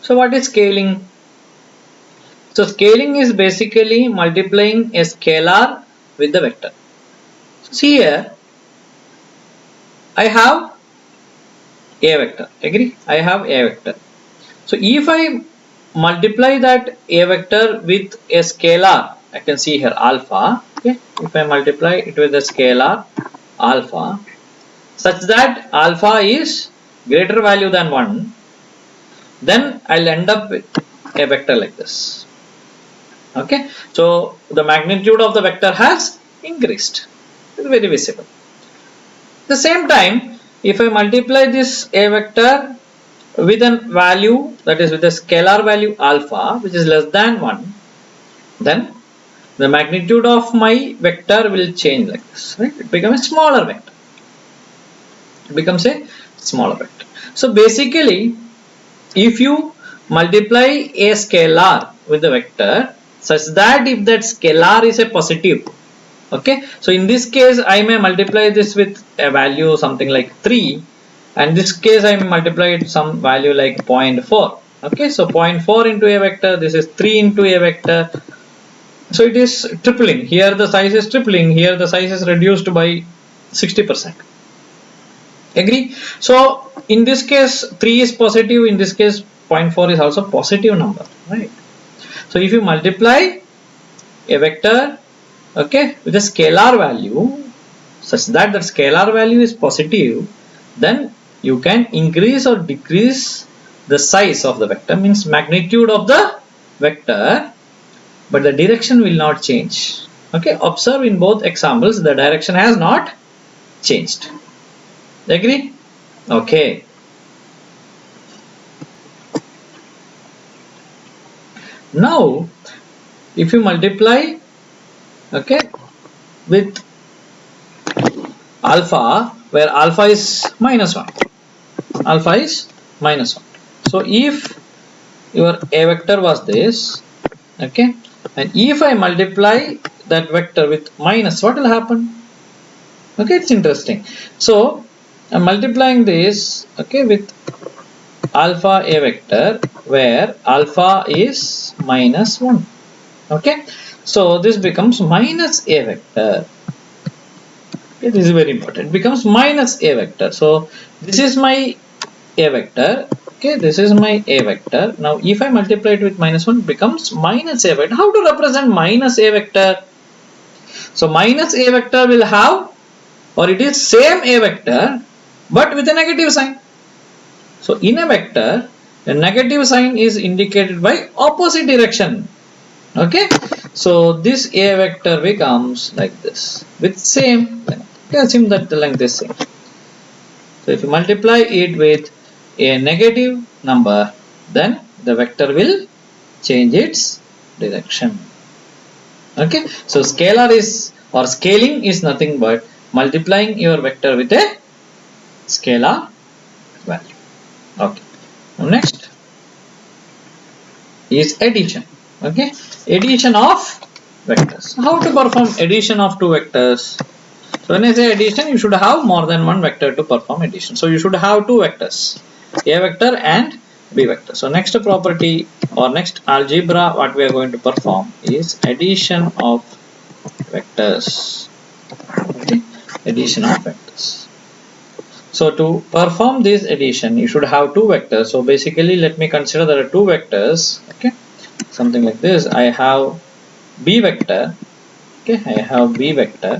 So what is scaling? So scaling is basically multiplying a scalar with the vector. So see here, I have a vector. Agree? I have a vector. So if I multiply that a vector with a scalar, I can see here alpha. Okay, if I multiply it with a scalar alpha, such that alpha is greater value than 1, then I'll end up with a vector like this. Okay, so the magnitude of the vector has increased. It's very visible. At the same time, if I multiply this a vector with a value, that is with a scalar value alpha, which is less than 1, then the magnitude of my vector will change like this, right? It becomes a smaller vector. It becomes a smaller vector. So basically, if you multiply a scalar with the vector such that if that scalar is a positive, okay, so in this case I may multiply this with a value something like 3, and this case I may multiply it some value like 0.4. okay, so 0.4 into a vector, this is 3 into a vector, so it is tripling. Here the size is tripling, here the size is reduced by 60%. Agree? So in this case 3 is positive, in this case 0.4 is also positive number, right? So if you multiply a vector, okay, with a scalar value such that the scalar value is positive, then you can increase or decrease the size of the vector, means magnitude of the vector, but the direction will not change. Okay, observe in both examples the direction has not changed. Agree? Okay. Now if you multiply, okay, with alpha, where alpha is -1, alpha is -1. So if your a vector was this, okay, and if I multiply that vector with minus, what will happen? Okay, it's interesting. So I'm multiplying this, okay, with alpha a vector where alpha is -1. Okay, so this becomes minus a vector. Okay, this is very important. It becomes minus a vector. So this is my a vector. Okay, this is my a vector. Now if I multiply it with -1, it becomes minus a vector. How to represent minus a vector? So minus a vector will have, or it is same a vector but with a negative sign. So in a vector, a negative sign is indicated by opposite direction. Okay, so this a vector becomes like this with same length. Okay, assume that the length is same. So if you multiply it with a negative number, then the vector will change its direction. Okay, so scalar is, or scaling is nothing but multiplying your vector with a scalar value. Okay, now next is addition. Okay, addition of vectors. How to perform addition of two vectors? So when I say addition, you should have more than one vector to perform addition. So you should have two vectors, a vector and b vector. So next property or next algebra what we are going to perform is addition of vectors. Okay, addition of vectors. So to perform this addition, you should have two vectors. So basically, let me consider there are two vectors. Okay, something like this. I have b vector. Okay, I have b vector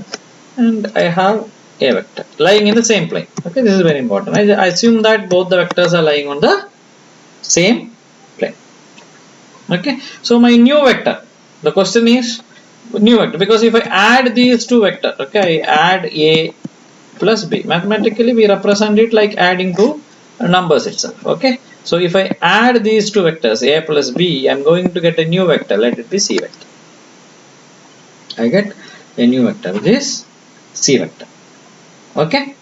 and I have a vector lying in the same plane. Okay, this is very important. I assume that both the vectors are lying on the same plane. Okay, so my new vector. The question is new vector, because if I add these two vectors, okay, I add a plus b. Mathematically, we represent it like adding two numbers itself. Okay, so if I add these two vectors a plus b, I am going to get a new vector. Let it be c vector. I get a new vector, which is c vector. Okay,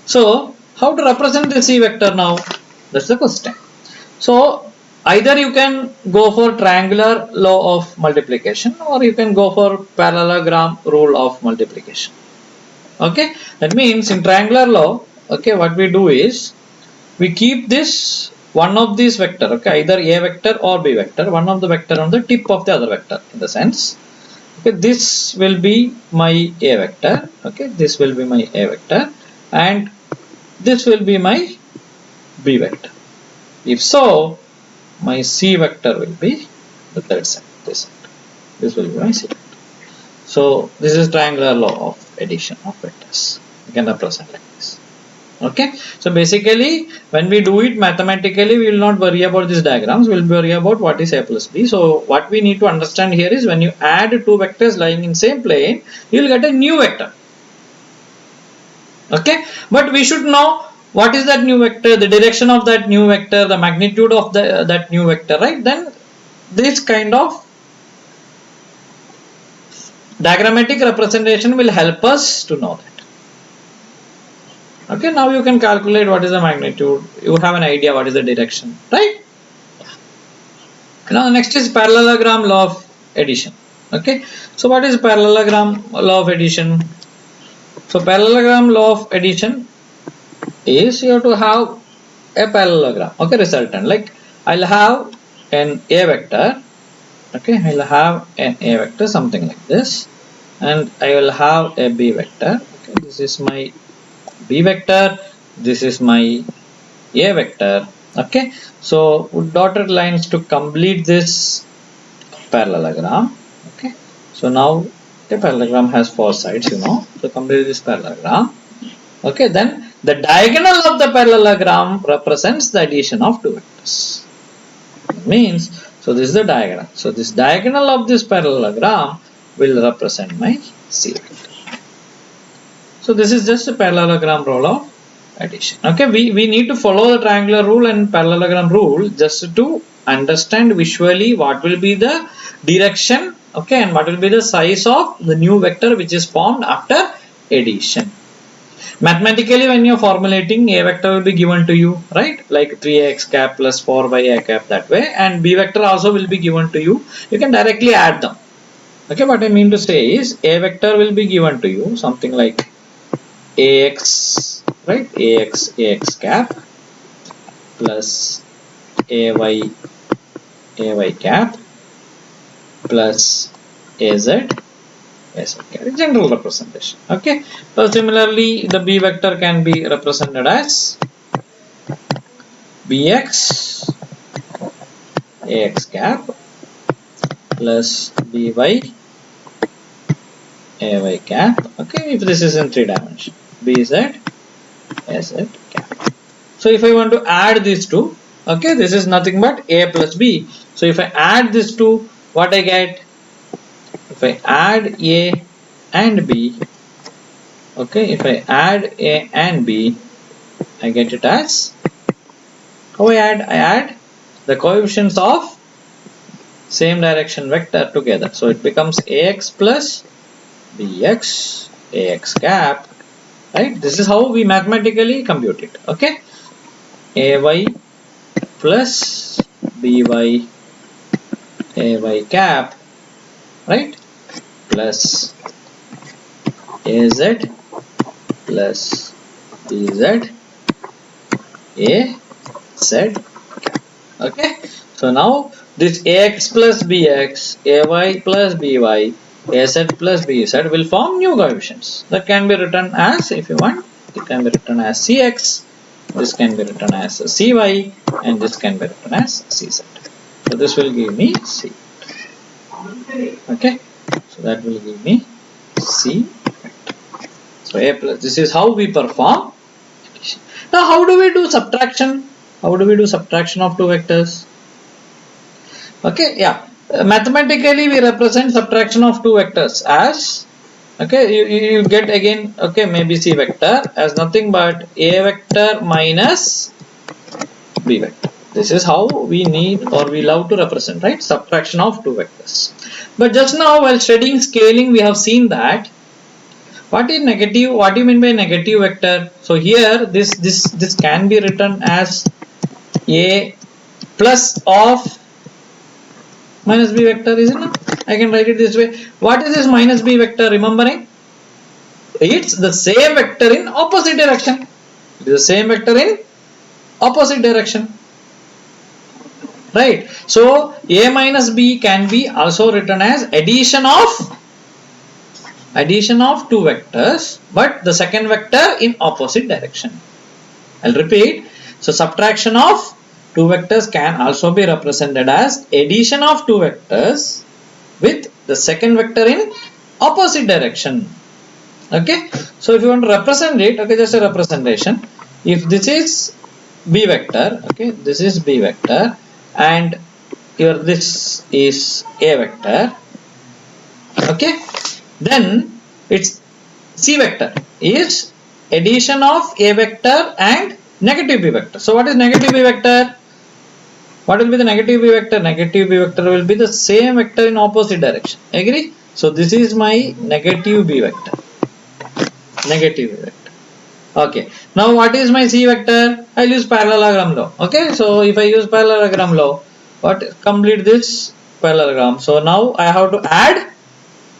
so how to represent the c vector now? That's the question. So either you can go for triangular law of multiplication or you can go for parallelogram rule of multiplication. Okay, that means in triangular law, okay, what we do is we keep this one of these vector, okay, either a vector or b vector, one of the vector on the tip of the other vector, in the sense, okay, this will be my a vector, okay, this will be my a vector and this will be my b vector. If so, my c vector will be the third side, this will be my c vector. So this is triangular law of addition of vectors. You can represent like this. Okay, so basically when we do it mathematically, we will not worry about these diagrams, we will worry about what is a plus b. So what we need to understand here is when you add two vectors lying in same plane, you will get a new vector. Okay, but we should know what is that new vector, the direction of that new vector, the magnitude of that new vector, right? Then this kind of diagrammatic representation will help us to know that. Okay, now you can calculate what is the magnitude, you have an idea what is the direction, right? Now next is parallelogram law of addition. Okay, so what is parallelogram law of addition? So parallelogram law of addition is you have to have a parallelogram, okay, resultant. Like I'll have an a vector, okay, I'll have an a vector something like this, and I will have a b vector. Okay, this is my b vector, this is my a vector. Okay, so dotted lines to complete this parallelogram. Okay, so now the parallelogram has four sides, you know, to complete this parallelogram. Okay, then the diagonal of the parallelogram represents the addition of two vectors. It means, so this is the diagonal. So this diagonal of this parallelogram will represent my c vector. So this is just a parallelogram rule of addition. Okay, we need to follow the triangular rule and parallelogram rule just to understand visually what will be the direction, okay, and what will be the size of the new vector which is formed after addition. Mathematically, when you are formulating, a vector will be given to you, right, like 3x cap plus 4y cap, that way, and b vector also will be given to you. You can directly add them. Okay, what I mean to say is a vector will be given to you something like ax, right, ax cap plus ay cap plus az cap, general representation. Okay, so similarly the b vector can be represented as bx ax cap plus by ay cap. Okay, if this is in 3 dimensions, bz az cap. So if I want to add these two, okay, this is nothing but a plus b. So if I add these two, what I get? If I add a and b, okay, if I add a and b, I get it as, how I add? I add the coefficients of same direction vector together. So it becomes ax plus bx ax cap, right? This is how we mathematically compute it. Okay, ay plus by ay cap, right, plus az plus bz az cap. Okay, so now this ax plus bx, ay plus by, az plus bz will form new coefficients that can be written as, if you want, it can be written as cx, this can be written as cy, and this can be written as cz. So this will give me c. Okay, so that will give me c vector. So a plus, this is how we perform addition. Now how do we do subtraction? How do we do subtraction of two vectors? Okay, yeah, mathematically we represent subtraction of two vectors as, okay, you get again, okay, maybe c vector as nothing but a vector minus b vector. This is how we need or we love to represent, right, subtraction of two vectors. But just now while studying scaling, we have seen that what is negative, what do you mean by negative vector? So here this can be written as a plus of minus b vector, is it not? I can write it this way. What is this minus b vector? Remembering, it's the same vector in opposite direction. It is the same vector in opposite direction, right? So a minus b can be also written as addition of two vectors, but the second vector in opposite direction. I'll repeat. So subtraction of two vectors can also be represented as addition of two vectors with the second vector in opposite direction. Okay. So if you want to represent it, okay, just a representation. If this is b vector, okay, this is b vector, and here this is a vector, okay, then its c vector is addition of a vector and negative b vector. So what is negative b vector? What will be the negative b vector? Negative b vector will be the same vector in opposite direction. Agree? So this is my negative b vector. Negative b vector. Okay. Now what is my c vector? I'll use parallelogram law. Okay. So if I use parallelogram law, complete this parallelogram. So now I have to add,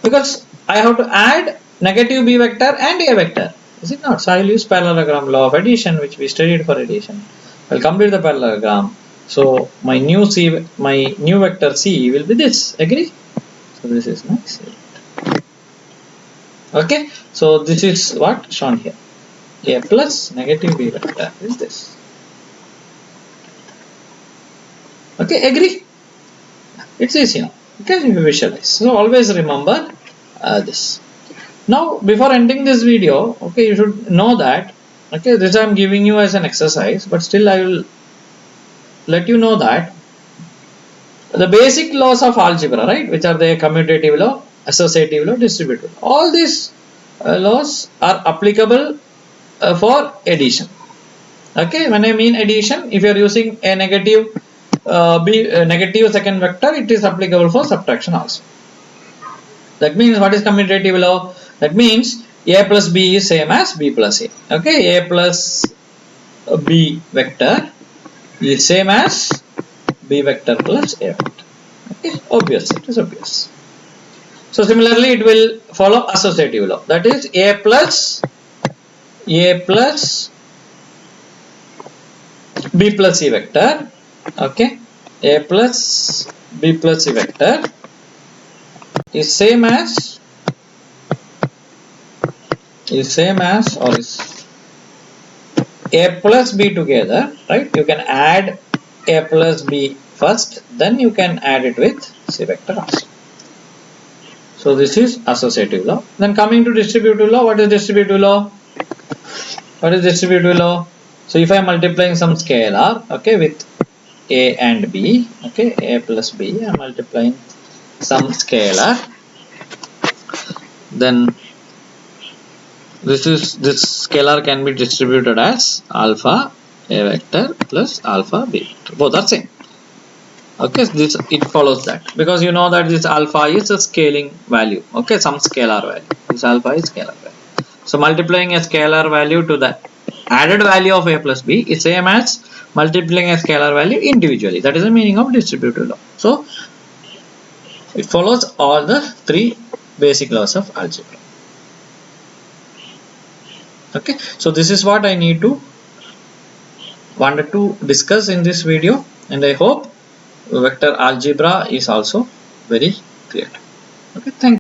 because I have to add negative b vector and a vector. Is it not? So I will use parallelogram law of addition, which we studied for addition. I'll complete the parallelogram. So my new vector c will be this. Agree? So this is my c vector. Okay. So this is what shown here. A plus negative b vector is this. Okay. Agree? It's easy now. Okay. You visualize. So always remember this. Now, before ending this video, okay, you should know that, okay, this I am giving you as an exercise, but still I will let you know that the basic laws of algebra, right, which are the commutative law, associative law, distributive law, all these laws are applicable for addition. Okay, when I mean addition, if you are using a negative second vector, it is applicable for subtraction also. That means what is commutative law? That means a plus b is same as b plus a. Okay, a plus b vector is same as b vector plus a vector. Okay, obvious. It is obvious. So similarly, it will follow associative law. That is a plus b plus c vector. Okay, a plus b plus c vector is same as or is a plus b together, right? You can add a plus b first, then you can add it with c vector also. So this is associative law. Then coming to distributive law, what is distributive law? What is distributive law? So if I am multiplying some scalar, okay, with a and b, okay, a plus b, I am multiplying some scalar, then this scalar can be distributed as alpha a vector plus alpha b vector. Both are same. Okay, it follows that, because you know that this alpha is a scaling value. Okay, some scalar value. This alpha is scalar value. So multiplying a scalar value to the added value of a plus b is same as multiplying a scalar value individually. That is the meaning of distributive law. So it follows all the three basic laws of algebra. Okay, so this is what I wanted to discuss in this video, and I hope vector algebra is also very clear. Okay, thank you.